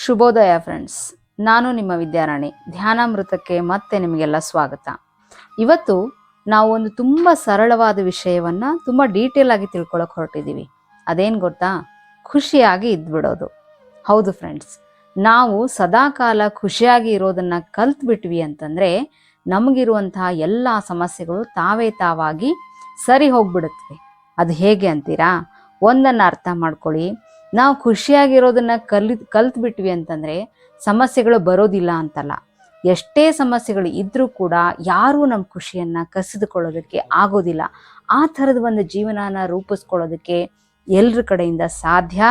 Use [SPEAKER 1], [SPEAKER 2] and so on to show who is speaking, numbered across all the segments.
[SPEAKER 1] ಶುಭೋದಯ ಫ್ರೆಂಡ್ಸ್, ನಾನು ನಿಮ್ಮ ವಿದ್ಯಾರಾಣಿ. ಧ್ಯಾನಾಮೃತಕ್ಕೆ ಮತ್ತೆ ನಿಮಗೆಲ್ಲ ಸ್ವಾಗತ. ಇವತ್ತು ನಾವು ಒಂದು ತುಂಬ ಸರಳವಾದ ವಿಷಯವನ್ನು ತುಂಬ ಡೀಟೇಲ್ ಆಗಿ ತಿಳ್ಕೊಳಕ್ಕೆ ಹೊರಟಿದ್ದೀವಿ. ಅದೇನು ಗೊತ್ತಾ? ಖುಷಿಯಾಗಿ ಇದ್ಬಿಡೋದು. ಹೌದು ಫ್ರೆಂಡ್ಸ್, ನಾವು ಸದಾಕಾಲ ಖುಷಿಯಾಗಿ ಇರೋದನ್ನು ಕಲ್ತ್ಬಿಟ್ವಿ ಅಂತಂದರೆ ನಮಗಿರುವಂತಹ ಎಲ್ಲ ಸಮಸ್ಯೆಗಳು ತಾವಾಗಿ ಸರಿ ಹೋಗ್ಬಿಡುತ್ತವೆ. ಅದು ಹೇಗೆ ಅಂತೀರಾ? ಒಂದನ್ನು ಅರ್ಥ ಮಾಡ್ಕೊಳ್ಳಿ. ನಾವು ಖುಷಿಯಾಗಿರೋದನ್ನ ಕಲ್ತ್ಬಿಟ್ವಿ ಅಂತಂದರೆ ಸಮಸ್ಯೆಗಳು ಬರೋದಿಲ್ಲ ಅಂತಲ್ಲ. ಎಷ್ಟೇ ಸಮಸ್ಯೆಗಳು ಇದ್ರೂ ಕೂಡ ಯಾರೂ ನಮ್ಮ ಖುಷಿಯನ್ನು ಕಸಿದುಕೊಳ್ಳೋದಕ್ಕೆ ಆಗೋದಿಲ್ಲ. ಆ ಥರದ ಒಂದು ಜೀವನನ ರೂಪಿಸ್ಕೊಳ್ಳೋದಕ್ಕೆ ಎಲ್ಲರ ಕಡೆಯಿಂದ ಸಾಧ್ಯ.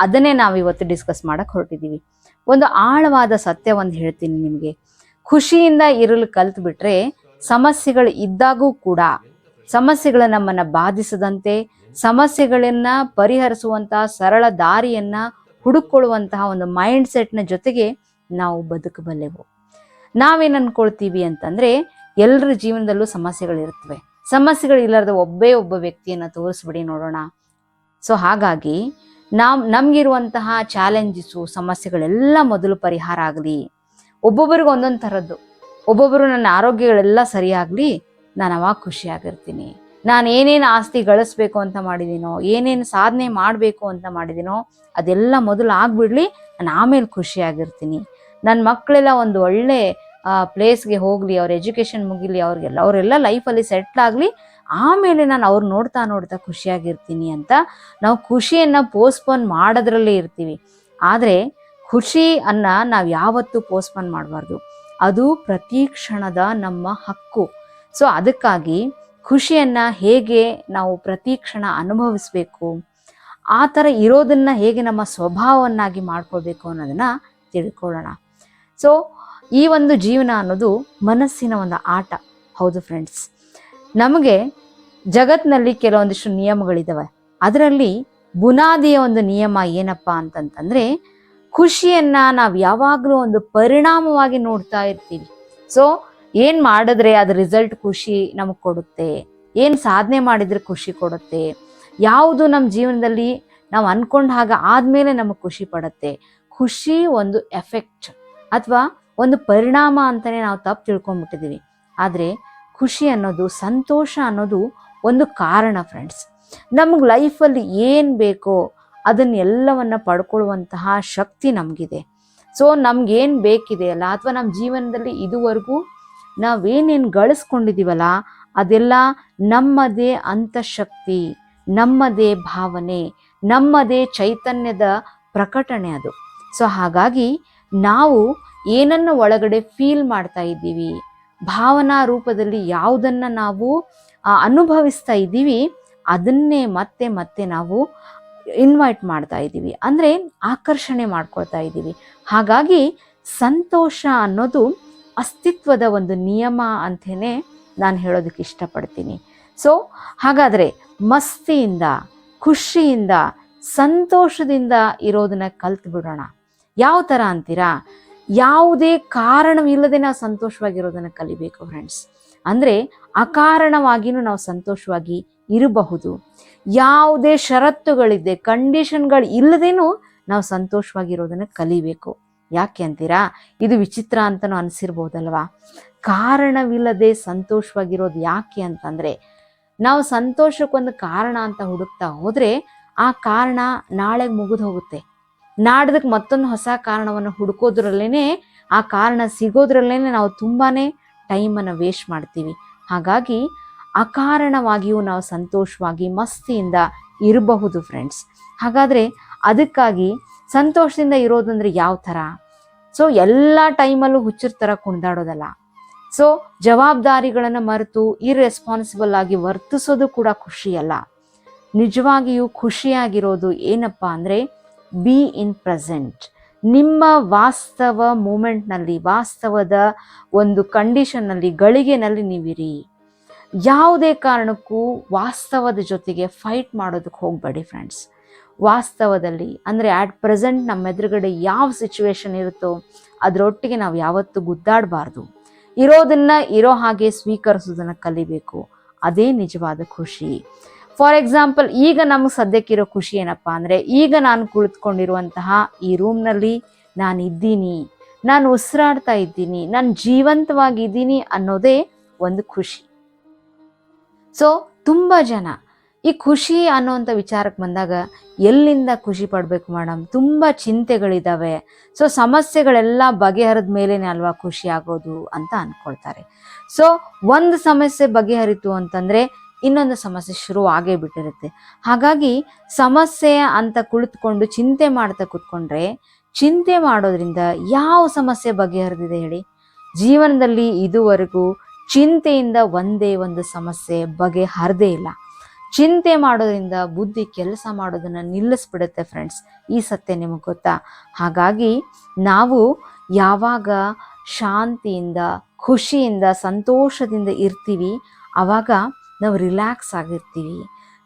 [SPEAKER 1] ಅದನ್ನೇ ನಾವು ಇವತ್ತು ಡಿಸ್ಕಸ್ ಮಾಡಕ್ಕೆ ಹೊರಟಿದ್ದೀವಿ. ಒಂದು ಆಳವಾದ ಸತ್ಯ ಒಂದು ಹೇಳ್ತೀನಿ ನಿಮಗೆ. ಖುಷಿಯಿಂದ ಇರಲು ಕಲ್ತ್ಬಿಟ್ರೆ ಸಮಸ್ಯೆಗಳು ಇದ್ದಾಗೂ ಕೂಡ ಸಮಸ್ಯೆಗಳು ನಮ್ಮನ್ನು ಬಾಧಿಸದಂತೆ, ಸಮಸ್ಯೆಗಳನ್ನ ಪರಿಹರಿಸುವಂತಹ ಸರಳ ದಾರಿಯನ್ನ ಹುಡುಕೊಳ್ಳುವಂತಹ ಒಂದು ಮೈಂಡ್ ಸೆಟ್ನ ಜೊತೆಗೆ ನಾವು ಬದುಕಬಲ್ಲೆವು. ನಾವೇನು ಅನ್ಕೊಳ್ತೀವಿ ಅಂತಂದ್ರೆ ಎಲ್ಲರ ಜೀವನದಲ್ಲೂ ಸಮಸ್ಯೆಗಳಿರ್ತವೆ. ಸಮಸ್ಯೆಗಳು ಇಲ್ಲಾರ್ದ ಒಬ್ಬ ವ್ಯಕ್ತಿಯನ್ನ ತೋರಿಸ್ಬಿಡಿ ನೋಡೋಣ. ಸೊ ಹಾಗಾಗಿ ನಮ್ಗಿರುವಂತಹ ಚಾಲೆಂಜಸ್ಸು, ಸಮಸ್ಯೆಗಳೆಲ್ಲ ಮೊದಲು ಪರಿಹಾರ ಆಗಲಿ. ಒಬ್ಬೊಬ್ಬರಿಗೆ ಒಂದೊಂದು ಥರದ್ದು. ಒಬ್ಬೊಬ್ಬರು ನನ್ನ ಆರೋಗ್ಯಗಳೆಲ್ಲ ಸರಿಯಾಗಲಿ, ನಾನು ಅವಾಗ ಖುಷಿಯಾಗಿರ್ತೀನಿ. ನಾನು ಏನೇನು ಆಸ್ತಿ ಗಳಿಸ್ಬೇಕು ಅಂತ ಮಾಡಿದ್ದೀನೋ, ಏನೇನು ಸಾಧನೆ ಮಾಡಬೇಕು ಅಂತ ಮಾಡಿದ್ದೀನೋ ಅದೆಲ್ಲ ಮೊದಲು ಆಗ್ಬಿಡ್ಲಿ, ನಾನು ಆಮೇಲೆ ಖುಷಿಯಾಗಿರ್ತೀನಿ. ನನ್ನ ಮಕ್ಕಳೆಲ್ಲ ಒಂದು ಒಳ್ಳೆ ಪ್ಲೇಸ್ಗೆ ಹೋಗಲಿ, ಅವ್ರ ಎಜುಕೇಷನ್ ಮುಗಿಲಿ, ಅವರೆಲ್ಲ ಲೈಫಲ್ಲಿ ಸೆಟ್ಲ್ ಆಗಲಿ, ಆಮೇಲೆ ನಾನು ಅವ್ರು ನೋಡ್ತಾ ಖುಷಿಯಾಗಿರ್ತೀನಿ ಅಂತ ನಾವು ಖುಷಿಯನ್ನು ಪೋಸ್ಟ್ಪೋನ್ ಮಾಡೋದ್ರಲ್ಲೇ ಇರ್ತೀವಿ. ಆದರೆ ನಾವು ಯಾವತ್ತೂ ಪೋಸ್ಟ್ಪೋನ್ ಮಾಡಬಾರ್ದು. ಅದು ಪ್ರತಿ ಕ್ಷಣದ ನಮ್ಮ ಹಕ್ಕು. ಸೊ ಅದಕ್ಕಾಗಿ ಖುಷಿಯನ್ನು ಹೇಗೆ ನಾವು ಪ್ರತಿ ಕ್ಷಣ ಅನುಭವಿಸ್ಬೇಕು, ಆ ಥರ ಇರೋದನ್ನು ಹೇಗೆ ನಮ್ಮ ಸ್ವಭಾವವನ್ನಾಗಿ ಮಾಡ್ಕೊಳ್ಬೇಕು ಅನ್ನೋದನ್ನು ತಿಳ್ಕೊಳ್ಳೋಣ. ಸೊ ಈ ಒಂದು ಜೀವನ ಅನ್ನೋದು ಮನಸ್ಸಿನ ಒಂದು ಆಟ. ಹೌದು ಫ್ರೆಂಡ್ಸ್, ನಮಗೆ ಜಗತ್ತಿನಲ್ಲಿ ಕೆಲವೊಂದಿಷ್ಟು ನಿಯಮಗಳಿದ್ದಾವೆ. ಅದರಲ್ಲಿ ಬುನಾದಿಯ ಒಂದು ನಿಯಮ ಏನಪ್ಪ ಅಂತಂತಂದರೆ, ಖುಷಿಯನ್ನು ನಾವು ಯಾವಾಗಲೂ ಒಂದು ಪರಿಣಾಮವಾಗಿ ನೋಡ್ತಾ ಇರ್ತೀವಿ. ಸೊ ಏನು ಮಾಡಿದ್ರೆ ಅದು ರಿಸಲ್ಟ್ ಖುಷಿ ನಮಗೆ ಕೊಡುತ್ತೆ, ಏನು ಸಾಧನೆ ಮಾಡಿದರೆ ಖುಷಿ ಕೊಡುತ್ತೆ, ಯಾವುದು ನಮ್ಮ ಜೀವನದಲ್ಲಿ ನಾವು ಅಂದ್ಕೊಂಡ ಹಾಗೆ ಆದಮೇಲೆ ನಮಗೆ ಖುಷಿ ಪಡುತ್ತೆ. ಖುಷಿ ಒಂದು ಎಫೆಕ್ಟ್ ಅಥವಾ ಒಂದು ಪರಿಣಾಮ ಅಂತಲೇ ನಾವು ತಪ್ಪು ತಿಳ್ಕೊಂಡ್ಬಿಟ್ಟಿದ್ದೀವಿ. ಆದರೆ ಖುಷಿ ಅನ್ನೋದು, ಸಂತೋಷ ಅನ್ನೋದು ಒಂದು ಕಾರಣ ಫ್ರೆಂಡ್ಸ್. ನಮಗೆ ಲೈಫಲ್ಲಿ ಏನು ಬೇಕೋ ಅದನ್ನೆಲ್ಲವನ್ನು ಪಡ್ಕೊಳ್ಳುವಂತಹ ಶಕ್ತಿ ನಮಗಿದೆ. ಸೊ ನಮ್ಗೇನು ಬೇಕಿದೆಯಲ್ಲ, ಅಥವಾ ನಮ್ಮ ಜೀವನದಲ್ಲಿ ಇದುವರೆಗೂ ನಾವೇನೇನು ಗಳಿಸ್ಕೊಂಡಿದ್ದೀವಲ್ಲ ಅದೆಲ್ಲ ನಮ್ಮದೇ ಅಂತಃಶಕ್ತಿ, ನಮ್ಮದೇ ಭಾವನೆ, ನಮ್ಮದೇ ಚೈತನ್ಯದ ಪ್ರಕಟಣೆ ಅದು. ಸೊ ಹಾಗಾಗಿ ನಾವು ಏನನ್ನು ಒಳಗಡೆ ಫೀಲ್ ಮಾಡ್ತಾ ಇದ್ದೀವಿ, ಭಾವನಾ ರೂಪದಲ್ಲಿ ಯಾವುದನ್ನು ನಾವು ಅನುಭವಿಸ್ತಾ ಇದ್ದೀವಿ, ಅದನ್ನೇ ಮತ್ತೆ ಮತ್ತೆ ನಾವು ಇನ್ವೈಟ್ ಮಾಡ್ತಾ ಇದ್ದೀವಿ, ಅಂದರೆ ಆಕರ್ಷಣೆ ಮಾಡ್ಕೊಳ್ತಾ ಇದ್ದೀವಿ. ಹಾಗಾಗಿ ಸಂತೋಷ ಅನ್ನೋದು ಅಸ್ತಿತ್ವದ ಒಂದು ನಿಯಮ ಅಂತಲೇ ನಾನು ಹೇಳೋದಕ್ಕೆ ಇಷ್ಟಪಡ್ತೀನಿ. ಸೊ ಹಾಗಾದರೆ ಮಸ್ತಿಯಿಂದ, ಖುಷಿಯಿಂದ, ಸಂತೋಷದಿಂದ ಇರೋದನ್ನ ಕಲ್ತು ಬಿಡೋಣ. ಯಾವ ಥರ ಅಂತೀರಾ? ಯಾವುದೇ ಕಾರಣವಿಲ್ಲದೆ ನಾವು ಸಂತೋಷವಾಗಿರೋದನ್ನು ಕಲಿಬೇಕು ಫ್ರೆಂಡ್ಸ್. ಅಂದರೆ ಅಕಾರಣವಾಗಿಯೂ ನಾವು ಸಂತೋಷವಾಗಿ ಇರಬಹುದು. ಯಾವುದೇ ಷರತ್ತುಗಳಿದೆ, ಕಂಡೀಷನ್ಗಳು ಇಲ್ಲದೇನೂ ನಾವು ಸಂತೋಷವಾಗಿರೋದನ್ನು ಕಲಿಬೇಕು. ಯಾಕೆ ಅಂತೀರಾ? ಇದು ವಿಚಿತ್ರ ಅಂತಲೂ ಅನಿಸಿರ್ಬೋದಲ್ವಾ? ಕಾರಣವಿಲ್ಲದೆ ಸಂತೋಷವಾಗಿರೋದು ಯಾಕೆ ಅಂತಂದರೆ, ನಾವು ಸಂತೋಷಕ್ಕೊಂದು ಕಾರಣ ಅಂತ ಹುಡುಕ್ತಾ ಹೋದರೆ ಆ ಕಾರಣ ನಾಳೆಗೆ ಮುಗಿದು ಹೋಗುತ್ತೆ. ನಾಡ್ದಕ್ಕೆ ಮತ್ತೊಂದು ಹೊಸ ಕಾರಣವನ್ನು ಹುಡುಕೋದ್ರಲ್ಲೇ, ಆ ಕಾರಣ ಸಿಗೋದ್ರಲ್ಲೇ ನಾವು ತುಂಬಾ ಟೈಮನ್ನು ವೇಸ್ಟ್ ಮಾಡ್ತೀವಿ. ಹಾಗಾಗಿ ಅಕಾರಣವಾಗಿಯೂ ನಾವು ಸಂತೋಷವಾಗಿ ಮಸ್ತಿಯಿಂದ ಇರಬಹುದು ಫ್ರೆಂಡ್ಸ್. ಹಾಗಾದರೆ ಅದಕ್ಕಾಗಿ ಸಂತೋಷದಿಂದ ಇರೋದಂದರೆ ಯಾವ ಥರ? ಸೊ ಎಲ್ಲ ಟೈಮಲ್ಲೂ ಹುಚ್ಚರ ಥರ ಕುಣಿದಾಡೋದಲ್ಲ. ಸೊ ಜವಾಬ್ದಾರಿಗಳನ್ನು ಮರೆತು ಇರ್ರೆಸ್ಪಾನ್ಸಿಬಲ್ ಆಗಿ ವರ್ತಿಸೋದು ಕೂಡ ಖುಷಿಯಲ್ಲ. ನಿಜವಾಗಿಯೂ ಖುಷಿಯಾಗಿರೋದು ಏನಪ್ಪ ಅಂದರೆ, ಬಿ ಇನ್ ಪ್ರೆಸೆಂಟ್. ನಿಮ್ಮ ವಾಸ್ತವ ಮೂಮೆಂಟ್ನಲ್ಲಿ, ವಾಸ್ತವದ ಒಂದು ಕಂಡೀಷನ್ನಲ್ಲಿ, ಗಳಿಗೆನಲ್ಲಿ ನೀವಿರಿ. ಯಾವುದೇ ಕಾರಣಕ್ಕೂ ವಾಸ್ತವದ ಜೊತೆಗೆ ಫೈಟ್ ಮಾಡೋದಕ್ಕೆ ಹೋಗಬೇಡಿ ಫ್ರೆಂಡ್ಸ್. ವಾಸ್ತವದಲ್ಲಿ ಅಂದರೆ ಆಟ್ ಪ್ರೆಸೆಂಟ್ ನಮ್ಮ ಎದುರುಗಡೆ ಯಾವ ಸಿಚುವೇಶನ್ ಇರುತ್ತೋ ಅದರೊಟ್ಟಿಗೆ ನಾವು ಯಾವತ್ತೂ ಗುದ್ದಾಡಬಾರ್ದು. ಇರೋದನ್ನು ಇರೋ ಹಾಗೆ ಸ್ವೀಕರಿಸೋದನ್ನು ಕಲಿಬೇಕು. ಅದೇ ನಿಜವಾದ ಖುಷಿ. ಫಾರ್ ಎಕ್ಸಾಂಪಲ್, ಈಗ ನಮಗೆ ಸದ್ಯಕ್ಕಿರೋ ಖುಷಿ ಏನಪ್ಪ ಅಂದರೆ, ಈಗ ನಾನು ಕುಳಿತುಕೊಂಡಿರುವಂತಹ ಈ ರೂಮ್ನಲ್ಲಿ ನಾನಿದ್ದೀನಿ, ನಾನು ಉಸಿರಾಡ್ತಾ ಇದ್ದೀನಿ, ನಾನು ಜೀವಂತವಾಗಿದ್ದೀನಿ ಅನ್ನೋದೇ ಒಂದು ಖುಷಿ. ಸೊ ತುಂಬ ಜನ ಈ ಖುಷಿ ಅನ್ನೋವಂಥ ವಿಚಾರಕ್ಕೆ ಬಂದಾಗ ಎಲ್ಲಿಂದ ಖುಷಿ ಪಡಬೇಕು ಮೇಡಮ್, ತುಂಬ ಚಿಂತೆಗಳಿದ್ದಾವೆ, ಸೊ ಸಮಸ್ಯೆಗಳೆಲ್ಲ ಬಗೆಹರಿದ ಮೇಲೇ ಅಲ್ವಾ ಖುಷಿ ಆಗೋದು ಅಂತ ಅಂದ್ಕೊಳ್ತಾರೆ. ಸೊ ಒಂದು ಸಮಸ್ಯೆ ಬಗೆಹರಿತು ಅಂತಂದರೆ ಇನ್ನೊಂದು ಸಮಸ್ಯೆ ಶುರು ಆಗೇ ಬಿಟ್ಟಿರುತ್ತೆ. ಹಾಗಾಗಿ ಸಮಸ್ಯೆ ಅಂತ ಕುಳಿತುಕೊಂಡು ಚಿಂತೆ ಮಾಡ್ತಾ ಕೂತ್ಕೊಂಡ್ರೆ, ಚಿಂತೆ ಮಾಡೋದ್ರಿಂದ ಯಾವ ಸಮಸ್ಯೆ ಬಗೆಹರಿದಿದೆ ಹೇಳಿ? ಜೀವನದಲ್ಲಿ ಇದುವರೆಗೂ ಚಿಂತೆಯಿಂದ ಒಂದೇ ಒಂದು ಸಮಸ್ಯೆ ಬಗೆಹರದೇ ಇಲ್ಲ. ಚಿಂತೆ ಮಾಡೋದ್ರಿಂದ ಬುದ್ಧಿ ಕೆಲಸ ಮಾಡೋದನ್ನು ನಿಲ್ಲಿಸ್ಬಿಡುತ್ತೆ ಫ್ರೆಂಡ್ಸ್. ಈ ಸತ್ಯ ನಿಮಗೆ ಗೊತ್ತಾ? ಹಾಗಾಗಿ ನಾವು ಯಾವಾಗ ಶಾಂತಿಯಿಂದ, ಖುಷಿಯಿಂದ, ಸಂತೋಷದಿಂದ ಇರ್ತೀವಿ, ಆವಾಗ ನಾವು ರಿಲ್ಯಾಕ್ಸ್ ಆಗಿರ್ತೀವಿ.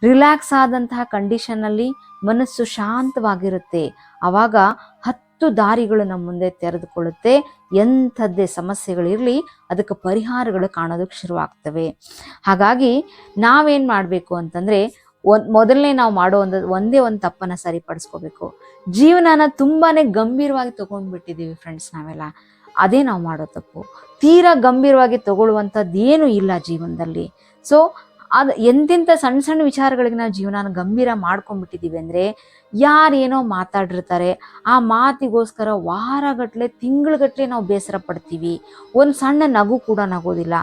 [SPEAKER 1] ರಿಲ್ಯಾಕ್ಸ್ ಆದಂತಹ ಕಂಡೀಷನ್ನಲ್ಲಿ ಮನಸ್ಸು ಶಾಂತವಾಗಿರುತ್ತೆ. ಆವಾಗ 10 ದಾರಿಗಳು ನಮ್ಮ ಮುಂದೆ ತೆರೆದುಕೊಳ್ಳುತ್ತೆ. ಎಂಥದ್ದೇ ಸಮಸ್ಯೆಗಳಿರಲಿ ಅದಕ್ಕೆ ಪರಿಹಾರಗಳು ಕಾಣೋದಕ್ಕೆ ಶುರುವಾಗ್ತವೆ. ಹಾಗಾಗಿ ನಾವೇನು ಮಾಡಬೇಕು ಅಂತಂದರೆ, ಮೊದಲನೇ ನಾವು ಮಾಡೋ ಒಂದೇ ಒಂದು ತಪ್ಪನ್ನು ಸರಿಪಡಿಸ್ಕೋಬೇಕು. ಜೀವನನ ತುಂಬಾ ಗಂಭೀರವಾಗಿ ತೊಗೊಂಡ್ಬಿಟ್ಟಿದ್ದೀವಿ ಫ್ರೆಂಡ್ಸ್ ನಾವೆಲ್ಲ. ಅದೇ ನಾವು ಮಾಡೋ ತಪ್ಪು. ತೀರಾ ಗಂಭೀರವಾಗಿ ತಗೊಳ್ಳುವಂಥದ್ದು ಏನೂ ಇಲ್ಲ ಜೀವನದಲ್ಲಿ. ಸೊ ಅದು ಎಂತೆಂಥ ಸಣ್ಣ ಸಣ್ಣ ವಿಚಾರಗಳಿಗೆ ನಾವು ಜೀವನ ಗಂಭೀರ ಮಾಡ್ಕೊಂಡ್ಬಿಟ್ಟಿದ್ದೀವಿ ಅಂದರೆ, ಯಾರೇನೋ ಮಾತಾಡಿರ್ತಾರೆ, ಆ ಮಾತಿಗೋಸ್ಕರ ವಾರಗಟ್ಟಲೆ, ತಿಂಗಳುಗಟ್ಟಲೆ ನಾವು ಬೇಸರ ಪಡ್ತೀವಿ. ಒಂದು ಸಣ್ಣ ನಗು ಕೂಡ ನಗೋದಿಲ್ಲ.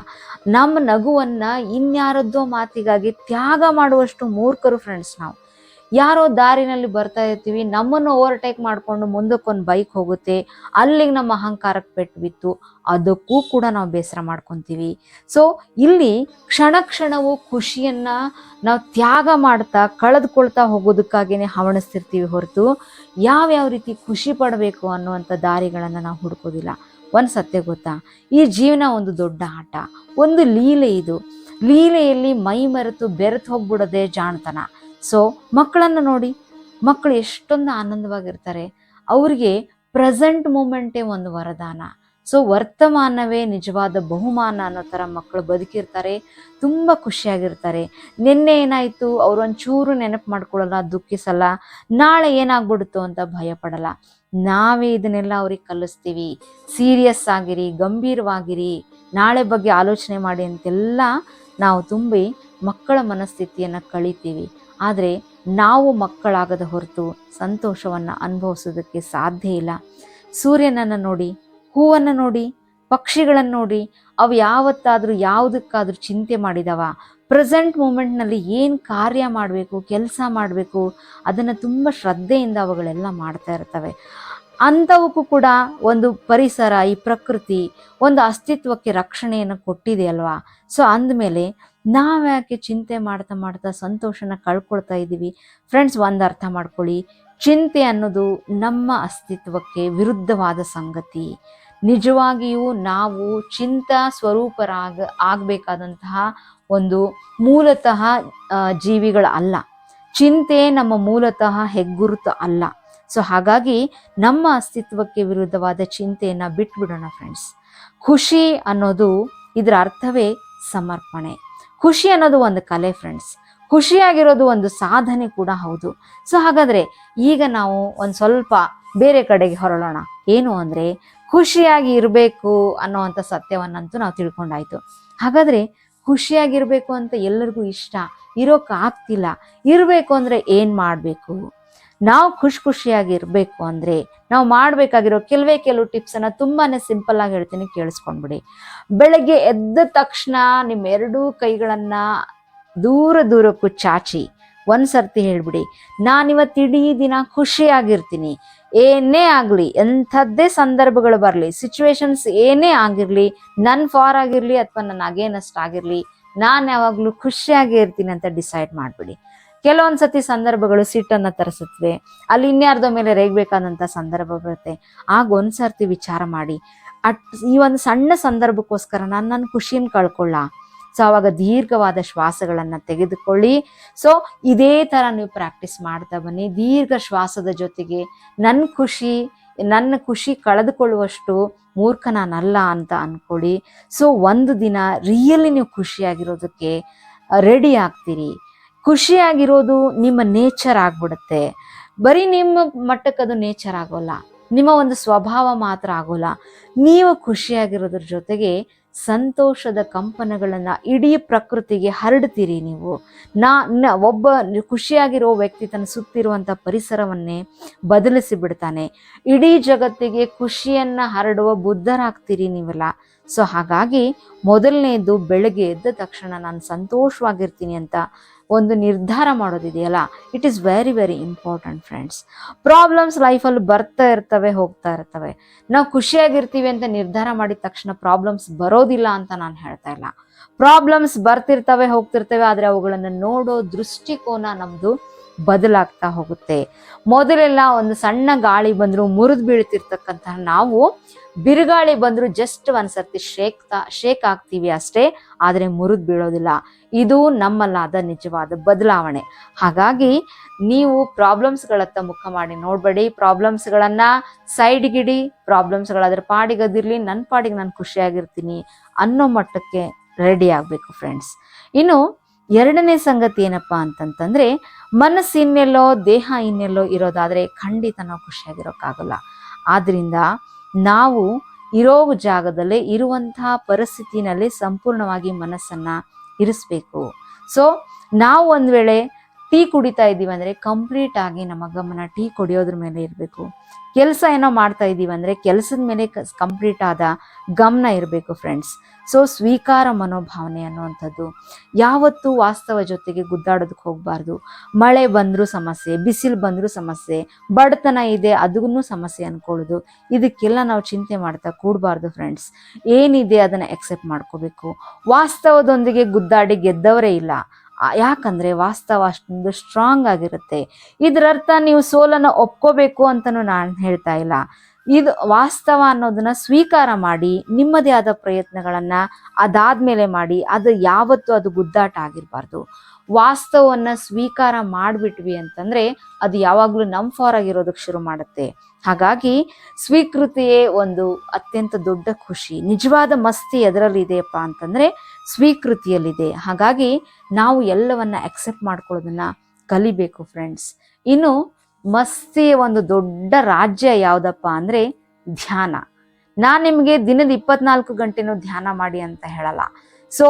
[SPEAKER 1] ನಮ್ಮ ನಗುವನ್ನು ಇನ್ಯಾರದ್ದೋ ಮಾತಿಗಾಗಿ ತ್ಯಾಗ ಮಾಡುವಷ್ಟು ಮೂರ್ಖರು ಫ್ರೆಂಡ್ಸ್ ನಾವು. ಯಾರೋ ದಾರಿನಲ್ಲಿ ಬರ್ತಾ ಇರ್ತೀವಿ, ನಮ್ಮನ್ನು ಓವರ್ಟೇಕ್ ಮಾಡಿಕೊಂಡು ಮುಂದಕ್ಕೊಂದು ಬೈಕ್ ಹೋಗುತ್ತೆ, ಅಲ್ಲಿಗೆ ನಮ್ಮ ಅಹಂಕಾರಕ್ಕೆ ಪೆಟ್ಟು ಬಿತ್ತು, ಅದಕ್ಕೂ ಕೂಡ ನಾವು ಬೇಸರ ಮಾಡ್ಕೊತೀವಿ. ಸೊ ಇಲ್ಲಿ ಕ್ಷಣ ಕ್ಷಣವೂ ಖುಷಿಯನ್ನು ನಾವು ತ್ಯಾಗ ಮಾಡ್ತಾ ಕಳೆದುಕೊಳ್ತಾ ಹೋಗೋದಕ್ಕಾಗಿಯೇ ಹವಣಿಸ್ತಿರ್ತೀವಿ ಹೊರತು ಯಾವ್ಯಾವ ರೀತಿ ಖುಷಿ ಪಡಬೇಕು ಅನ್ನುವಂಥ ದಾರಿಗಳನ್ನು ನಾವು ಹುಡುಕೋದಿಲ್ಲ. ಒಂದು ಸತ್ಯ ಗೊತ್ತಾ? ಈ ಜೀವನ ಒಂದು ದೊಡ್ಡ ಆಟ, ಒಂದು ಲೀಲೆ. ಇದು ಲೀಲೆಯಲ್ಲಿ ಮೈ ಮರೆತು ಬೆರೆತು ಹೋಗ್ಬಿಡೋದೇ ಜಾಣತನ. ಸೊ ಮಕ್ಕಳನ್ನು ನೋಡಿ, ಮಕ್ಕಳು ಎಷ್ಟೊಂದು ಆನಂದವಾಗಿರ್ತಾರೆ. ಅವ್ರಿಗೆ ಪ್ರೆಸೆಂಟ್ ಮೂಮೆಂಟೇ ಒಂದು ವರದಾನ. ಸೊ ವರ್ತಮಾನವೇ ನಿಜವಾದ ಬಹುಮಾನ ಅನ್ನೋ ಥರ ಮಕ್ಕಳು ಬದುಕಿರ್ತಾರೆ, ತುಂಬ ಖುಷಿಯಾಗಿರ್ತಾರೆ. ನಿನ್ನೆ ಏನಾಯಿತು ಅವ್ರು ಒಂಚೂರು ನೆನಪು ಮಾಡ್ಕೊಳ್ಳಲ್ಲ, ದುಃಖಿಸಲ್ಲ. ನಾಳೆ ಏನಾಗ್ಬಿಡುತ್ತೋ ಅಂತ ಭಯ ಪಡಲ್ಲ. ನಾವೇ ಇದನ್ನೆಲ್ಲ ಅವ್ರಿಗೆ ಕಲಿಸ್ತೀವಿ. ಸೀರಿಯಸ್ ಆಗಿರಿ, ಗಂಭೀರವಾಗಿರಿ, ನಾಳೆ ಬಗ್ಗೆ ಆಲೋಚನೆ ಮಾಡಿ ಅಂತೆಲ್ಲ ನಾವು ತುಂಬಿ ಮಕ್ಕಳ ಮನಸ್ಥಿತಿಯನ್ನು ಕಳಿತೀವಿ. ಆದರೆ ನಾವು ಮಕ್ಕಳಾಗದ ಹೊರತು ಸಂತೋಷವನ್ನು ಅನುಭವಿಸೋದಕ್ಕೆ ಸಾಧ್ಯ ಇಲ್ಲ. ಸೂರ್ಯನನ್ನು ನೋಡಿ, ಹೂವನ್ನು ನೋಡಿ, ಪಕ್ಷಿಗಳನ್ನು ನೋಡಿ, ಅವು ಯಾವತ್ತಾದರೂ ಯಾವುದಕ್ಕಾದರೂ ಚಿಂತೆ ಮಾಡಿದವ? ಪ್ರೆಸೆಂಟ್ ಮೂಮೆಂಟ್ನಲ್ಲಿ ಏನು ಕಾರ್ಯ ಮಾಡಬೇಕು, ಕೆಲಸ ಮಾಡಬೇಕು, ಅದನ್ನು ತುಂಬ ಶ್ರದ್ಧೆಯಿಂದ ಅವುಗಳೆಲ್ಲ ಮಾಡ್ತಾ ಇರ್ತವೆ. ಅಂಥವಕ್ಕೂ ಕೂಡ ಒಂದು ಪರಿಸರ, ಈ ಪ್ರಕೃತಿ ಒಂದು ಅಸ್ತಿತ್ವಕ್ಕೆ ರಕ್ಷಣೆಯನ್ನು ಕೊಟ್ಟಿದೆ ಅಲ್ವಾ? ಸೊ ಅಂದಮೇಲೆ ನಾವ್ಯಾಕೆ ಚಿಂತೆ ಮಾಡ್ತಾ ಮಾಡ್ತಾ ಸಂತೋಷನ ಕಳ್ಕೊಳ್ತಾ ಇದ್ದೀವಿ? ಫ್ರೆಂಡ್ಸ್, ಒಂದು ಅರ್ಥ ಮಾಡ್ಕೊಳ್ಳಿ, ಚಿಂತೆ ಅನ್ನೋದು ನಮ್ಮ ಅಸ್ತಿತ್ವಕ್ಕೆ ವಿರುದ್ಧವಾದ ಸಂಗತಿ. ನಿಜವಾಗಿಯೂ ನಾವು ಚಿಂತಾ ಆಗಬೇಕಾದಂತಹ ಒಂದು ಮೂಲತಃ ಜೀವಿಗಳು ಅಲ್ಲ. ಚಿಂತೆ ನಮ್ಮ ಮೂಲತಃ ಹೆಗ್ಗುರುತು ಅಲ್ಲ. ಸೊ ಹಾಗಾಗಿ ನಮ್ಮ ಅಸ್ತಿತ್ವಕ್ಕೆ ವಿರುದ್ಧವಾದ ಚಿಂತೆಯನ್ನು ಬಿಟ್ಬಿಡೋಣ ಫ್ರೆಂಡ್ಸ್. ಖುಷಿ ಅನ್ನೋದು, ಇದರ ಅರ್ಥವೇ ಸಮರ್ಪಣೆ. ಖುಷಿ ಅನ್ನೋದು ಒಂದು ಕಲೆ ಫ್ರೆಂಡ್ಸ್. ಖುಷಿಯಾಗಿರೋದು ಒಂದು ಸಾಧನೆ ಕೂಡ ಹೌದು. ಸೊ ಹಾಗಾದರೆ ಈಗ ನಾವು ಒಂದು ಸ್ವಲ್ಪ ಬೇರೆ ಕಡೆಗೆ ಹೊರಳೋಣ. ಏನು ಅಂದರೆ, ಖುಷಿಯಾಗಿ ಇರಬೇಕು ಅನ್ನೋವಂಥ ಸತ್ಯವನ್ನಂತೂ ನಾವು ತಿಳ್ಕೊಂಡಾಯ್ತು. ಹಾಗಾದರೆ ಖುಷಿಯಾಗಿರಬೇಕು ಅಂತ ಎಲ್ಲರಿಗೂ ಇಷ್ಟ, ಇರೋಕ್ಕಾಗ್ತಿಲ್ಲ. ಇರಬೇಕು ಅಂದರೆ ಏನು ಮಾಡಬೇಕು? ನಾವು ಖುಷಿಯಾಗಿರಬೇಕು ಅಂದರೆ ನಾವು ಮಾಡಬೇಕಾಗಿರೋ ಕೆಲವು ಟಿಪ್ಸನ್ನು ತುಂಬಾ ಸಿಂಪಲ್ ಆಗಿ ಹೇಳ್ತೀನಿ, ಕೇಳಿಸ್ಕೊಂಡ್ಬಿಡಿ. ಬೆಳಗ್ಗೆ ಎದ್ದ ತಕ್ಷಣ ನಿಮ್ಮ 2 ಕೈಗಳನ್ನು ದೂರಕ್ಕೂ ಚಾಚಿ ಒಂದು ಸರ್ತಿ ಹೇಳ್ಬಿಡಿ, ನಾನಿವತ್ತು ಇಡೀ ದಿನ ಖುಷಿಯಾಗಿರ್ತೀನಿ. ಏನೇ ಆಗಲಿ, ಎಂಥದ್ದೇ ಸಂದರ್ಭಗಳು ಬರಲಿ, ಸಿಚುವೇಶನ್ಸ್ ಏನೇ ಆಗಿರಲಿ, ನನ್ನ ಫಾರ್ ಆಗಿರಲಿ ಅಥವಾ ನನ್ನ ಅಗೇನಸ್ಟ್ ಆಗಿರಲಿ, ನಾನು ಯಾವಾಗಲೂ ಖುಷಿಯಾಗಿ ಇರ್ತೀನಿ ಅಂತ ಡಿಸೈಡ್ ಮಾಡಿಬಿಡಿ. ಕೆಲವೊಂದು ಸತಿ ಸಂದರ್ಭಗಳು ಸಿಟ್ಟನ್ನು ತರಿಸುತ್ತವೆ, ಅಲ್ಲಿ ಇನ್ಯಾರ್ದೋ ಮೇಲೆ ರೇಗಬೇಕಾದಂಥ ಸಂದರ್ಭ ಬರುತ್ತೆ. ಆಗ ಒಂದು ಸರ್ತಿ ವಿಚಾರ ಮಾಡಿ, ಈ ಒಂದು ಸಣ್ಣ ಸಂದರ್ಭಕ್ಕೋಸ್ಕರ ನಾನು ನನ್ನ ಖುಷಿಯನ್ನು ಕಳ್ಕೊಳ್ಳ. ಸೊ ಆವಾಗ ದೀರ್ಘವಾದ ಶ್ವಾಸಗಳನ್ನು ತೆಗೆದುಕೊಳ್ಳಿ. ಸೊ ಇದೇ ಥರ ನೀವು ಪ್ರಾಕ್ಟೀಸ್ ಮಾಡ್ತಾ ಬನ್ನಿ. ದೀರ್ಘ ಶ್ವಾಸದ ಜೊತೆಗೆ ನನ್ನ ಖುಷಿ ಕಳೆದುಕೊಳ್ಳುವಷ್ಟು ಮೂರ್ಖ ನಾನಲ್ಲ ಅಂತ ಅಂದ್ಕೊಳ್ಳಿ. ಸೊ ಒಂದು ದಿನ ರಿಯಲಿ ನೀವು ಖುಷಿಯಾಗಿರೋದಕ್ಕೆ ರೆಡಿ ಆಗ್ತೀರಿ. ಖುಷಿಯಾಗಿರೋದು ನಿಮ್ಮ ನೇಚರ್ ಆಗ್ಬಿಡುತ್ತೆ. ಬರೀ ನಿಮ್ಮ ಮಟ್ಟಕ್ಕೆ ಅದು ನೇಚರ್ ಆಗೋಲ್ಲ, ನಿಮ್ಮ ಒಂದು ಸ್ವಭಾವ ಮಾತ್ರ ಆಗೋಲ್ಲ, ನೀವು ಖುಷಿಯಾಗಿರೋದ್ರ ಜೊತೆಗೆ ಸಂತೋಷದ ಕಂಪನಗಳನ್ನ ಇಡೀ ಪ್ರಕೃತಿಗೆ ಹರಡ್ತೀರಿ ನೀವು. ಒಬ್ಬ ಖುಷಿಯಾಗಿರೋ ವ್ಯಕ್ತಿ ತನ್ನ ಸುತ್ತಿರುವಂಥ ಪರಿಸರವನ್ನೇ ಬದಲಿಸಿ ಬಿಡ್ತಾನೆ. ಇಡೀ ಜಗತ್ತಿಗೆ ಖುಷಿಯನ್ನ ಹರಡುವ ಬುದ್ಧರಾಗ್ತೀರಿ ನೀವೆಲ್ಲ. ಸೊ ಹಾಗಾಗಿ ಮೊದಲನೇದು, ಬೆಳಗ್ಗೆ ಎದ್ದ ತಕ್ಷಣ ನಾನು ಸಂತೋಷವಾಗಿರ್ತೀನಿ ಅಂತ ಒಂದು ನಿರ್ಧಾರ ಮಾಡೋದಿದೆಯಲ್ಲ, it is very very important friends. Problems ಲೈಫಲ್ಲಿ ಬರ್ತಾ ಇರ್ತವೆ, ಹೋಗ್ತಾ ಇರ್ತವೆ. ನಾವು ಖುಷಿಯಾಗಿರ್ತೀವಿ ಅಂತ ನಿರ್ಧಾರ ಮಾಡಿದ ತಕ್ಷಣ ಪ್ರಾಬ್ಲಮ್ಸ್ ಬರೋದಿಲ್ಲ ಅಂತ ನಾನು ಹೇಳ್ತಾ ಇಲ್ಲ. ಪ್ರಾಬ್ಲಮ್ಸ್ ಬರ್ತಿರ್ತವೆ, ಹೋಗ್ತಿರ್ತವೆ, ಆದರೆ ಅವುಗಳನ್ನು ನೋಡೋ ದೃಷ್ಟಿಕೋನ ನಮ್ಮದು ಬದಲಾಗ್ತಾ ಹೋಗುತ್ತೆ. ಮೊದಲೆಲ್ಲ ಒಂದು ಸಣ್ಣ ಗಾಳಿ ಬಂದರೂ ಮುರಿದು ಬೀಳ್ತಿರ್ತಕ್ಕಂತಹ ನಾವು ಬಿರುಗಾಳಿ ಬಂದರೂ ಜಸ್ಟ್ ಒಂದ್ಸರ್ತಿ ಶೇಕ್ ಆಗ್ತೀವಿ ಅಷ್ಟೇ, ಆದರೆ ಮುರಿದು ಬೀಳೋದಿಲ್ಲ. ಇದು ನಮ್ಮಲ್ಲಾದ ನಿಜವಾದ ಬದಲಾವಣೆ. ಹಾಗಾಗಿ ನೀವು ಪ್ರಾಬ್ಲಮ್ಸ್ಗಳತ್ತ ಮುಖ ಮಾಡಿ ನೋಡಬೇಡಿ, ಪ್ರಾಬ್ಲಮ್ಸ್ಗಳನ್ನ ಸೈಡ್ಗಿಡಿ, ಪ್ರಾಬ್ಲಮ್ಸ್ಗಳು ಅದ್ರ ಪಾಡಿಗದಿರಲಿ, ನನ್ನ ಪಾಡಿಗೆ ನಾನು ಖುಷಿಯಾಗಿರ್ತೀನಿ ಅನ್ನೋ ಮಟ್ಟಕ್ಕೆ ರೆಡಿ ಆಗಬೇಕು ಫ್ರೆಂಡ್ಸ್. ಇನ್ನು ಎರಡನೇ ಸಂಗತಿ ಏನಪ್ಪ ಅಂತಂತಂದ್ರೆ, ಮನಸ್ಸು ಇನ್ನೆಲ್ಲೋ ದೇಹ ಇನ್ನೆಲ್ಲೋ ಇರೋದಾದ್ರೆ ಖಂಡಿತ ನಾವು ಖುಷಿಯಾಗಿರೋಕ್ಕಾಗಲ್ಲ. ಆದ್ರಿಂದ ನಾವು ಇರೋ ಜಾಗದಲ್ಲೇ ಇರುವಂತಹ ಪರಿಸ್ಥಿತಿನಲ್ಲಿ ಸಂಪೂರ್ಣವಾಗಿ ಮನಸ್ಸನ್ನ ಇರಿಸ್ಬೇಕು. ಸೊ ನಾವು ಒಂದ್ ವೇಳೆ ಟೀ ಕುಡಿತಾ ಇದ್ದೀವಿ ಅಂದ್ರೆ ಕಂಪ್ಲೀಟ್ ಆಗಿ ನಮ್ಮ ಗಮನ ಟೀ ಕುಡಿಯೋದ್ರ ಮೇಲೆ ಇರಬೇಕು. ಕೆಲಸ ಏನೋ ಮಾಡ್ತಾ ಇದ್ದೀವಿ ಅಂದ್ರೆ ಕೆಲಸದ ಮೇಲೆ ಕಂಪ್ಲೀಟ್ ಆದ ಗಮನ ಇರಬೇಕು ಫ್ರೆಂಡ್ಸ್. ಸೊ ಸ್ವೀಕಾರ ಮನೋಭಾವನೆ ಅನ್ನುವಂಥದ್ದು. ಯಾವತ್ತೂ ವಾಸ್ತವ ಜೊತೆಗೆ ಗುದ್ದಾಡೋದಕ್ಕೆ ಹೋಗಬಾರ್ದು. ಮಳೆ ಬಂದರೂ ಸಮಸ್ಯೆ, ಬಿಸಿಲು ಬಂದರೂ ಸಮಸ್ಯೆ, ಬಡತನ ಇದೆ ಅದಕ್ಕೂ ಸಮಸ್ಯೆ ಅನ್ಕೊಳ್ಳೋದು, ಇದಕ್ಕೆಲ್ಲ ನಾವು ಚಿಂತೆ ಮಾಡ್ತಾ ಕೂಡಬಾರ್ದು ಫ್ರೆಂಡ್ಸ್. ಏನಿದೆ ಅದನ್ನು ಎಕ್ಸೆಪ್ಟ್ ಮಾಡ್ಕೋಬೇಕು. ವಾಸ್ತವದೊಂದಿಗೆ ಗುದ್ದಾಡಿ ಗೆದ್ದವರೇ ಇಲ್ಲ. ಯಾಕಂದ್ರೆ ವಾಸ್ತವ ಅಷ್ಟೊಂದು ಸ್ಟ್ರಾಂಗ್ ಆಗಿರುತ್ತೆ. ಇದರರ್ಥ ನೀವು ಸೋಲನ್ನು ಒಪ್ಕೋಬೇಕು ಅಂತನೂ ನಾನು ಹೇಳ್ತಾ ಇಲ್ಲ. ಇದು ವಾಸ್ತವ ಅನ್ನೋದನ್ನ ಸ್ವೀಕಾರ ಮಾಡಿ, ನಿಮ್ಮದೇ ಆದ ಪ್ರಯತ್ನಗಳನ್ನ ಅದಾದ್ಮೇಲೆ ಮಾಡಿ. ಅದು ಯಾವತ್ತೂ ಅದು ಗುದ್ದಾಟ ಆಗಿರಬಾರ್ದು. ವಾಸ್ತವವನ್ನ ಸ್ವೀಕಾರ ಮಾಡಿಬಿಟ್ವಿ ಅಂತಂದ್ರೆ ಅದು ಯಾವಾಗ್ಲೂ ನಮ್ಮ ಫಾರ್ ಆಗಿರೋದಕ್ಕೆ ಶುರು ಮಾಡುತ್ತೆ. ಹಾಗಾಗಿ ಸ್ವೀಕೃತಿಯೇ ಒಂದು ಅತ್ಯಂತ ದೊಡ್ಡ ಖುಷಿ. ನಿಜವಾದ ಮಸ್ತಿ ಎದರಲ್ಲಿದೆಯಪ್ಪ ಅಂತಂದ್ರೆ ಸ್ವೀಕೃತಿಯಲ್ಲಿದೆ. ಹಾಗಾಗಿ ನಾವು ಎಲ್ಲವನ್ನ ಅಕ್ಸೆಪ್ಟ್ ಮಾಡ್ಕೊಳ್ಳೋದನ್ನ ಕಲಿಬೇಕು ಫ್ರೆಂಡ್ಸ್. ಇನ್ನು ಮಸ್ತಿಯ ಒಂದು ದೊಡ್ಡ ರಾಜ್ಯ ಯಾವ್ದಪ್ಪ ಅಂದ್ರೆ ಧ್ಯಾನ. ನಾನ್ ನಿಮ್ಗೆ ದಿನದ 24 ಗಂಟೆನೂ ಧ್ಯಾನ ಮಾಡಿ ಅಂತ ಹೇಳಲ್ಲ. ಸೊ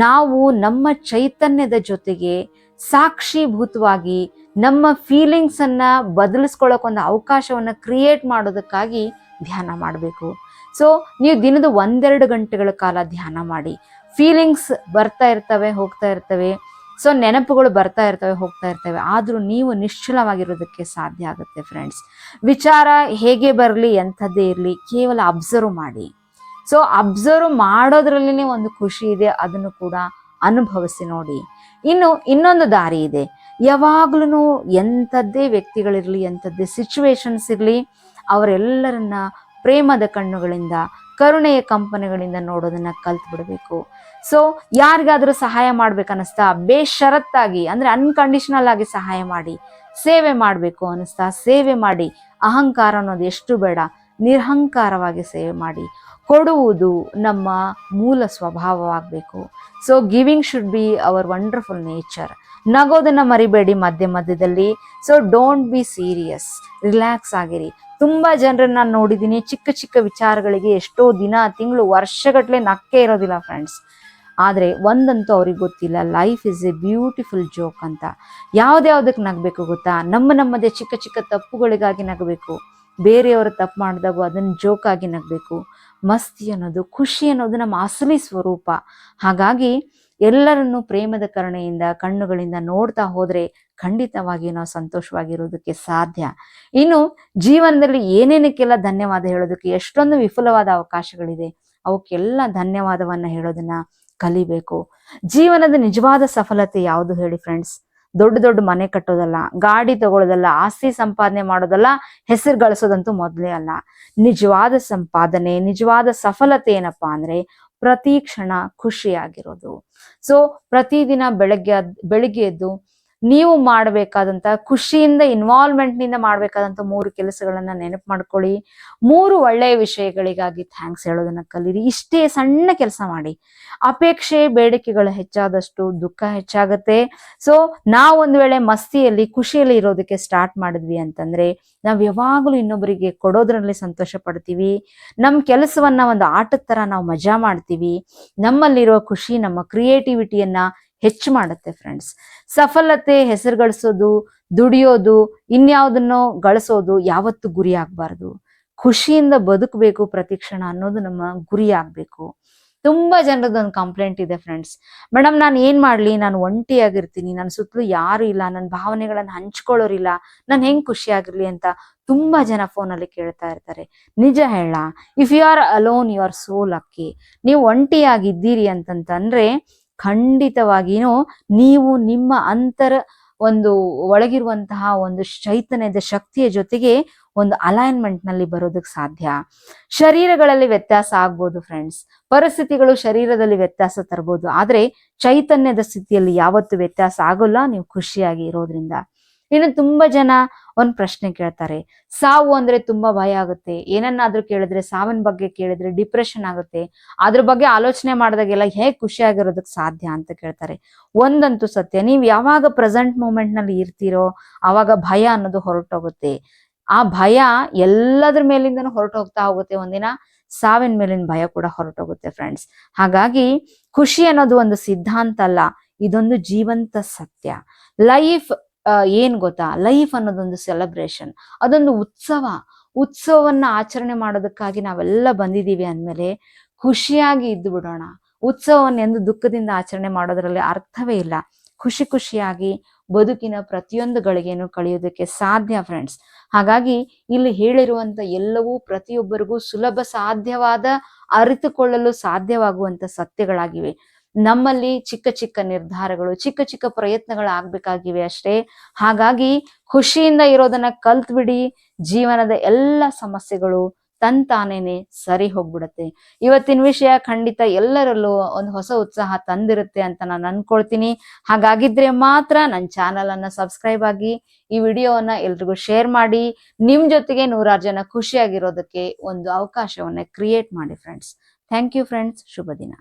[SPEAKER 1] ನಾವು ನಮ್ಮ ಚೈತನ್ಯದ ಜೊತೆಗೆ ಸಾಕ್ಷೀಭೂತವಾಗಿ ನಮ್ಮ ಫೀಲಿಂಗ್ಸ್ ಅನ್ನ ಬದಲಿಸ್ಕೊಳ್ಳೋಕೆ ಒಂದು ಅವಕಾಶವನ್ನ ಕ್ರಿಯೇಟ್ ಮಾಡೋದಕ್ಕಾಗಿ ಧ್ಯಾನ ಮಾಡಬೇಕು. ಸೊ ನೀವು ದಿನದ 1-2 ಗಂಟೆಗಳ ಕಾಲ ಧ್ಯಾನ ಮಾಡಿ. ಫೀಲಿಂಗ್ಸ್ ಬರ್ತಾ ಇರ್ತವೆ, ಹೋಗ್ತಾ ಇರ್ತವೆ. ಸೊ ನೆನಪುಗಳು ಬರ್ತಾ ಇರ್ತವೆ, ಹೋಗ್ತಾ ಇರ್ತವೆ. ಆದ್ರೂ ನೀವು ನಿಶ್ಚಲವಾಗಿರೋದಕ್ಕೆ ಸಾಧ್ಯ ಆಗುತ್ತೆ ಫ್ರೆಂಡ್ಸ್. ವಿಚಾರ ಹೇಗೆ ಬರಲಿ, ಎಂಥದ್ದೇ ಇರಲಿ, ಕೇವಲ ಅಬ್ಸರ್ವ್ ಮಾಡಿ. ಸೊ ಅಬ್ಸರ್ವ್ ಮಾಡೋದ್ರಲ್ಲಿನೇ ಒಂದು ಖುಷಿ ಇದೆ, ಅದನ್ನು ಕೂಡ ಅನುಭವಿಸಿ ನೋಡಿ. ಇನ್ನೊಂದು ದಾರಿ ಇದೆ. ಯಾವಾಗ್ಲೂ ಎಂಥದ್ದೇ ವ್ಯಕ್ತಿಗಳಿರ್ಲಿ, ಎಂಥದ್ದೇ ಸಿಚುವೇಶನ್ಸ್ ಇರಲಿ, ಅವರೆಲ್ಲರನ್ನ ಪ್ರೇಮದ ಕಣ್ಣುಗಳಿಂದ, ಕರುಣೆಯ ಕಂಪನಿಗಳಿಂದ ನೋಡೋದನ್ನ ಕಲ್ತು ಬಿಡಬೇಕು. ಸೊ ಯಾರಿಗಾದ್ರೂ ಸಹಾಯ ಮಾಡ್ಬೇಕನ್ನಿಸ್ತಾ ಬೇಷರತ್ತಾಗಿ ಅಂದ್ರೆ ಅನ್ಕಂಡೀಷನಲ್ ಆಗಿ ಸಹಾಯ ಮಾಡಿ. ಸೇವೆ ಮಾಡಬೇಕು ಅನಿಸ್ತಾ ಸೇವೆ ಮಾಡಿ. ಅಹಂಕಾರ ಅನ್ನೋದು ಎಷ್ಟು ಬೇಡ, ನಿರಹಂಕಾರವಾಗಿ ಸೇವೆ ಮಾಡಿ. ಕೊಡುವುದು ನಮ್ಮ ಮೂಲ ಸ್ವಭಾವವಾಗಬೇಕು. So giving should be our wonderful nature. ನಗೋದನ್ನ ಮರಿಬೇಡಿ ಮಧ್ಯ ಮಧ್ಯದಲ್ಲಿ. So don't be serious, relax ಆಗಿರಿ. ತುಂಬಾ ಜನರನ್ನ ನಾನು ನೋಡಿದ್ದೀನಿ, ಚಿಕ್ಕ ಚಿಕ್ಕ ವಿಚಾರಗಳಿಗೆ ಎಷ್ಟೋ ದಿನ, ತಿಂಗಳು, ವರ್ಷಗಟ್ಲೆ ನಕ್ಕೆ ಇರೋದಿಲ್ಲ ಫ್ರೆಂಡ್ಸ್. ಆದರೆ ಒಂದಂತೂ ಅವ್ರಿಗೆ ಗೊತ್ತಿಲ್ಲ, life is A beautiful joke ಅಂತ. ಯಾವ್ದ್ಯಾವ್ದಕ್ಕೆ ನಗಬೇಕು ಗೊತ್ತಾ? ನಮ್ಮದೇ ಚಿಕ್ಕ ಚಿಕ್ಕ ತಪ್ಪುಗಳಿಗಾಗಿ ನಗಬೇಕು. ಬೇರೆಯವರು ತಪ್ಪು ಮಾಡಿದಾಗ ಅದನ್ನು ಜೋಕಾಗಿ ನಗಬೇಕು. ಮಸ್ತಿ ಅನ್ನೋದು, ಖುಷಿ ಅನ್ನೋದು ನಮ್ಮ ಅಸಲಿ ಸ್ವರೂಪ. ಹಾಗಾಗಿ ಎಲ್ಲರನ್ನೂ ಪ್ರೇಮದ ಕರುಣೆಯಿಂದ, ಕಣ್ಣುಗಳಿಂದ ನೋಡ್ತಾ ಹೋದ್ರೆ ಖಂಡಿತವಾಗಿ ನಾವು ಸಂತೋಷವಾಗಿರೋದಕ್ಕೆ ಸಾಧ್ಯ. ಇನ್ನು ಜೀವನದಲ್ಲಿ ಏನೇನಕ್ಕೆಲ್ಲ ಧನ್ಯವಾದ ಹೇಳೋದಕ್ಕೆ ಎಷ್ಟೊಂದು ವಿಫುಲವಾದ ಅವಕಾಶಗಳಿದೆ. ಅವಕ್ಕೆಲ್ಲ ಧನ್ಯವಾದವನ್ನ ಹೇಳೋದನ್ನ ಕಲಿಬೇಕು. ಜೀವನದ ನಿಜವಾದ ಸಫಲತೆ ಯಾವುದು ಹೇಳಿ ಫ್ರೆಂಡ್ಸ್? ದೊಡ್ಡ ದೊಡ್ಡ ಮನೆ ಕಟ್ಟೋದಲ್ಲ, ಗಾಡಿ ತಗೊಳ್ಳೋದಲ್ಲ, ಆಸ್ತಿ ಸಂಪಾದನೆ ಮಾಡೋದಲ್ಲ, ಹೆಸರು ಗಳಿಸೋದಂತೂ ಮೊದಲೇ ಅಲ್ಲ. ನಿಜವಾದ ಸಂಪಾದನೆ, ನಿಜವಾದ ಸಫಲತೆ ಏನಪ್ಪಾ ಅಂದ್ರೆ ಪ್ರತಿ ಕ್ಷಣ ಖುಷಿಯಾಗಿರೋದು. ಸೊ ಪ್ರತಿದಿನ ಬೆಳಿಗ್ಗೆ ಎದ್ದು ನೀವು ಮಾಡಬೇಕಾದಂತ ಖುಷಿಯಿಂದ ಇನ್ವಾಲ್ವ್ಮೆಂಟ್ನಿಂದ ಮಾಡಬೇಕಾದಂತ 3 ಕೆಲಸಗಳನ್ನ ನೆನಪು ಮಾಡ್ಕೊಳ್ಳಿ. 3 ಒಳ್ಳೆಯ ವಿಷಯಗಳಿಗಾಗಿ ಥ್ಯಾಂಕ್ಸ್ ಹೇಳೋದನ್ನ ಕಲೀರಿ. ಇಷ್ಟೇ ಸಣ್ಣ ಕೆಲಸ ಮಾಡಿ. ಅಪೇಕ್ಷೆ ಬೇಡಿಕೆಗಳು ಹೆಚ್ಚಾದಷ್ಟು ದುಃಖ ಹೆಚ್ಚಾಗತ್ತೆ. ಸೊ ನಾವು ಒಂದು ವೇಳೆ ಮಸ್ತಿಯಲ್ಲಿ ಖುಷಿಯಲ್ಲಿ ಇರೋದಕ್ಕೆ ಸ್ಟಾರ್ಟ್ ಮಾಡಿದ್ವಿ ಅಂತಂದ್ರೆ ನಾವ್ ಯಾವಾಗಲೂ ಇನ್ನೊಬ್ಬರಿಗೆ ಕೊಡೋದ್ರಲ್ಲಿ ಸಂತೋಷ ಪಡ್ತೀವಿ. ನಮ್ ಕೆಲಸವನ್ನ ಒಂದು ಆಟದ ತರ ನಾವು ಮಜಾ ಮಾಡ್ತೀವಿ. ನಮ್ಮಲ್ಲಿರೋ ಖುಷಿ ನಮ್ಮ ಕ್ರಿಯೇಟಿವಿಟಿಯನ್ನ ಹೆಚ್ಚು ಮಾಡುತ್ತೆ ಫ್ರೆಂಡ್ಸ್. ಸಫಲತೆ, ಹೆಸರು ಗಳಿಸೋದು, ದುಡಿಯೋದು, ಇನ್ಯಾವುದನ್ನೋ ಗಳಿಸೋದು ಯಾವತ್ತು ಗುರಿ ಆಗ್ಬಾರ್ದು. ಖುಷಿಯಿಂದ ಬದುಕಬೇಕು ಪ್ರತಿ ಕ್ಷಣ ಅನ್ನೋದು ನಮ್ಮ ಗುರಿ ಆಗ್ಬೇಕು. ತುಂಬಾ ಜನರದೊಂದು ಕಂಪ್ಲೇಂಟ್ ಇದೆ ಫ್ರೆಂಡ್ಸ್, ಮೇಡಮ್ ನಾನು ಏನ್ ಮಾಡ್ಲಿ, ನಾನು ಒಂಟಿಯಾಗಿರ್ತೀನಿ, ನನ್ನ ಸುತ್ತಲೂ ಯಾರು ಇಲ್ಲ, ನನ್ನ ಭಾವನೆಗಳನ್ನ ಹಂಚ್ಕೊಳ್ಳೋರಿಲ್ಲ, ನಾನು ಹೆಂಗ್ ಖುಷಿಯಾಗಿರ್ಲಿ ಅಂತ ತುಂಬಾ ಜನ ಫೋನಲ್ಲಿ ಕೇಳ್ತಾ ಇರ್ತಾರೆ. ನಿಜ ಹೇಳ, if you are alone you are so lucky. ನೀವು ಒಂಟಿಯಾಗಿದ್ದೀರಿ ಅಂತಂತಂದ್ರೆ ಖಂಡಿತವಾಗಿನೂ ನೀವು ನಿಮ್ಮ ಒಂದು ಒಳಗಿರುವಂತಹ ಒಂದು ಚೈತನ್ಯದ ಶಕ್ತಿಯ ಜೊತೆಗೆ ಒಂದು ಅಲೈನ್ಮೆಂಟ್ ನಲ್ಲಿ ಬರೋದಕ್ಕೆ ಸಾಧ್ಯ. ಶರೀರಗಳಲ್ಲಿ ವ್ಯತ್ಯಾಸ ಆಗ್ಬೋದು ಫ್ರೆಂಡ್ಸ್, ಪರಿಸ್ಥಿತಿಗಳು ಶರೀರದಲ್ಲಿ ವ್ಯತ್ಯಾಸ ತರಬಹುದು, ಆದ್ರೆ ಚೈತನ್ಯದ ಸ್ಥಿತಿಯಲ್ಲಿ ಯಾವತ್ತು ವ್ಯತ್ಯಾಸ ಆಗೋಲ್ಲ ನೀವು ಖುಷಿಯಾಗಿ ಇರೋದ್ರಿಂದ. ಇನ್ನು ತುಂಬಾ ಜನ ಒಂದ್ ಪ್ರಶ್ನೆ ಕೇಳ್ತಾರೆ, ಸಾವು ಅಂದ್ರೆ ತುಂಬಾ ಭಯ ಆಗುತ್ತೆ, ಏನನ್ನಾದ್ರೂ ಕೇಳಿದ್ರೆ ಸಾವಿನ ಬಗ್ಗೆ ಕೇಳಿದ್ರೆ ಡಿಪ್ರೆಷನ್ ಆಗುತ್ತೆ, ಅದ್ರ ಬಗ್ಗೆ ಆಲೋಚನೆ ಮಾಡಿದಾಗೆಲ್ಲ ಹೇಗ್ ಖುಷಿಯಾಗಿರೋದಕ್ ಸಾಧ್ಯ ಅಂತ ಕೇಳ್ತಾರೆ. ಒಂದಂತೂ ಸತ್ಯ, ನೀವ್ ಯಾವಾಗ ಪ್ರೆಸೆಂಟ್ ಮೂಮೆಂಟ್ ನಲ್ಲಿ ಇರ್ತೀರೋ ಅವಾಗ ಭಯ ಅನ್ನೋದು ಹೊರಟೋಗುತ್ತೆ. ಆ ಭಯ ಎಲ್ಲದ್ರ ಮೇಲಿಂದನೂ ಹೊರಟೋಗ್ತಾ ಹೋಗುತ್ತೆ. ಒಂದಿನ ಸಾವಿನ ಮೇಲಿನ ಭಯ ಕೂಡ ಹೊರಟೋಗುತ್ತೆ ಫ್ರೆಂಡ್ಸ್. ಹಾಗಾಗಿ ಖುಷಿ ಅನ್ನೋದು ಒಂದು ಸಿದ್ಧಾಂತ ಅಲ್ಲ, ಇದೊಂದು ಜೀವಂತ ಸತ್ಯ. ಲೈಫ್ ಏನ್ ಗೊತ್ತಾ, ಲೈಫ್ ಅನ್ನೋದೊಂದು ಸೆಲೆಬ್ರೇಷನ್, ಅದೊಂದು ಉತ್ಸವವನ್ನ ಆಚರಣೆ ಮಾಡೋದಕ್ಕಾಗಿ ನಾವೆಲ್ಲ ಬಂದಿದೀವಿ ಅಂದ್ಮೇಲೆ ಖುಷಿಯಾಗಿ ಇದ್ದು ಬಿಡೋಣ. ಉತ್ಸವವನ್ನ ಎಂದು ದುಃಖದಿಂದ ಆಚರಣೆ ಮಾಡೋದ್ರಲ್ಲಿ ಅರ್ಥವೇ ಇಲ್ಲ. ಖುಷಿಯಾಗಿ ಬದುಕಿನ ಪ್ರತಿಯೊಂದು ಗಳಿಗೆಯನ್ನು ಕಳೆಯೋದಕ್ಕೆ ಸಾಧ್ಯ ಫ್ರೆಂಡ್ಸ್. ಹಾಗಾಗಿ ಇಲ್ಲಿ ಹೇಳಿರುವಂತ ಎಲ್ಲವೂ ಪ್ರತಿಯೊಬ್ಬರಿಗೂ ಸುಲಭ ಸಾಧ್ಯವಾದ, ಅರಿತುಕೊಳ್ಳಲು ಸಾಧ್ಯವಾಗುವಂತ ಸತ್ಯಗಳಾಗಿವೆ. ನಮ್ಮಲ್ಲಿ ಚಿಕ್ಕ ಚಿಕ್ಕ ನಿರ್ಧಾರಗಳು, ಚಿಕ್ಕ ಚಿಕ್ಕ ಪ್ರಯತ್ನಗಳು ಆಗ್ಬೇಕಾಗಿವೆ ಅಷ್ಟೇ. ಹಾಗಾಗಿ ಖುಷಿಯಿಂದ ಇರೋದನ್ನ ಕಲ್ತ್ಬಿಡಿ, ಜೀವನದ ಎಲ್ಲ ಸಮಸ್ಯೆಗಳು ತಂತಾನೇನೆ ಸರಿ ಹೋಗ್ಬಿಡತ್ತೆ. ಇವತ್ತಿನ ವಿಷಯ ಖಂಡಿತ ಎಲ್ಲರಲ್ಲೂ ಒಂದು ಹೊಸ ಉತ್ಸಾಹ ತಂದಿರುತ್ತೆ ಅಂತ ನಾನು ಅನ್ಕೊಳ್ತೀನಿ. ಹಾಗಾಗಿದ್ರೆ ಮಾತ್ರ ನನ್ನ ಚಾನಲ್ ಅನ್ನ ಸಬ್ಸ್ಕ್ರೈಬ್ ಆಗಿ, ಈ ವಿಡಿಯೋವನ್ನ ಎಲ್ರಿಗೂ ಶೇರ್ ಮಾಡಿ, ನಿಮ್ ಜೊತೆಗೆ 100 ಜನ ಖುಷಿಯಾಗಿರೋದಕ್ಕೆ ಒಂದು ಅವಕಾಶವನ್ನ ಕ್ರಿಯೇಟ್ ಮಾಡಿ ಫ್ರೆಂಡ್ಸ್. Thank you friends. ಶುಭ ದಿನ.